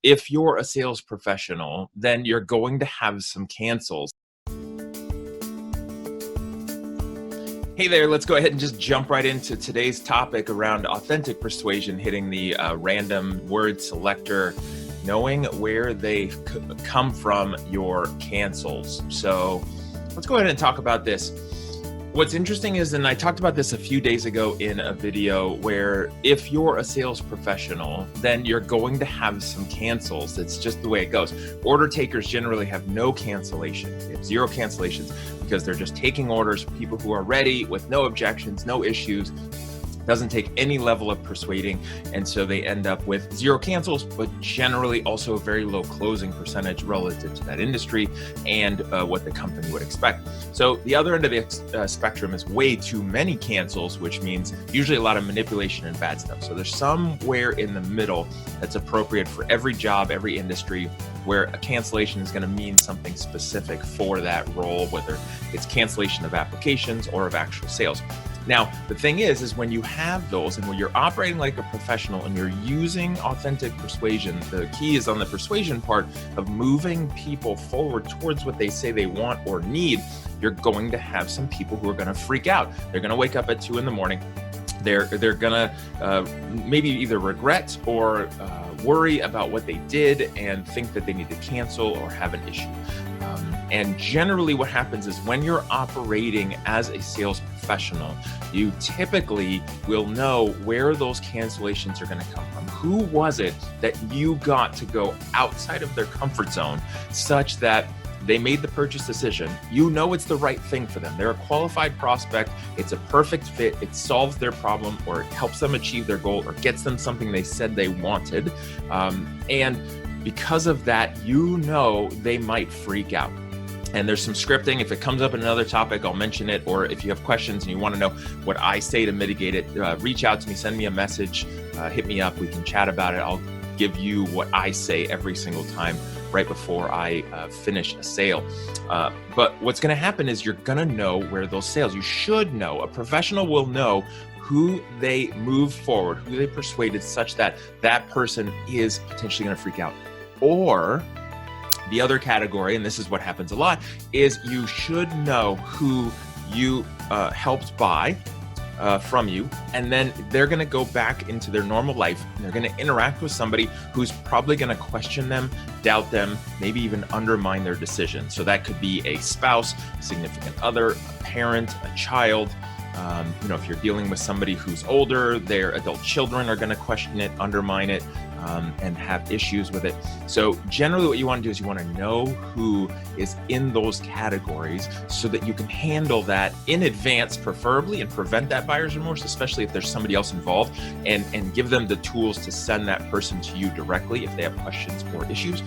if you're a sales professional, then you're going to have some cancels. Hey there, let's go ahead and just jump right into today's topic around authentic persuasion, hitting the random word selector, knowing where they come from, your cancels. So let's go ahead and talk about this. What's interesting is, and I talked about this a few days ago in a video, where if you're a sales professional, then you're going to have some cancels. It's just the way it goes. Order takers generally have no cancellations. They have zero cancellations because they're just taking orders from people who are ready with no objections, no issues. Doesn't take any level of persuading, and so they end up with zero cancels, but generally also a very low closing percentage relative to that industry and what the company would expect. So the other end of the spectrum is way too many cancels, which means usually a lot of manipulation and bad stuff. So there's somewhere in the middle that's appropriate for every job, every industry, where a cancellation is going to mean something specific for that role, whether it's cancellation of applications or of actual sales. Now, the thing is when you have those and when you're operating like a professional and you're using authentic persuasion, the key is on the persuasion part of moving people forward towards what they say they want or need. You're going to have some people who are going to freak out. They're going to wake up at 2 a.m. They're going to maybe either regret or worry about what they did and think that they need to cancel or have an issue. And generally what happens is when you're operating as a sales professional, you typically will know where those cancellations are going to come from. Who was it that you got to go outside of their comfort zone such that they made the purchase decision? You know it's the right thing for them. They're a qualified prospect. It's a perfect fit. It solves their problem or it helps them achieve their goal or gets them something they said they wanted. And because of that, you know they might freak out. And there's some scripting. If it comes up in another topic, I'll mention it. Or if you have questions and you want to know what I say to mitigate it, reach out to me, send me a message, hit me up. We can chat about it. I'll give you what I say every single time right before I finish a sale. But what's going to happen is you're going to know where those sales, you should know, a professional will know who they move forward, who they persuaded such that that person is potentially going to freak out. Or the other category, and this is what happens a lot, is you should know who you helped buy from you, and then they're going to go back into their normal life and they're going to interact with somebody who's probably going to question them, doubt them, maybe even undermine their decision. So that could be a spouse, a significant other, a parent, a child. If you're dealing with somebody who's older, their adult children are going to question it, undermine it, and have issues with it. So generally what you want to do is you want to know who is in those categories so that you can handle that in advance, preferably, and prevent that buyer's remorse, especially if there's somebody else involved, and give them the tools to send that person to you directly if they have questions or issues.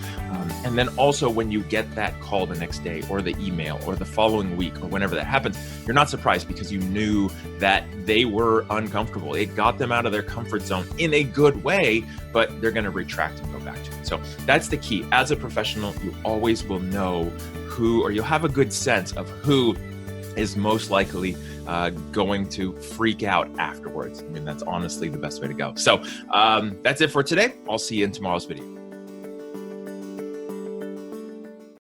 And then also when you get that call the next day or the email or the following week or whenever that happens, you're not surprised because you knew that they were uncomfortable. It got them out of their comfort zone in a good way, but they're going to retract and go back to it. So that's the key. As a professional, you always will know who, or you'll have a good sense of who is most likely going to freak out afterwards. I mean, that's honestly the best way to go. So that's it for today. I'll see you in tomorrow's video.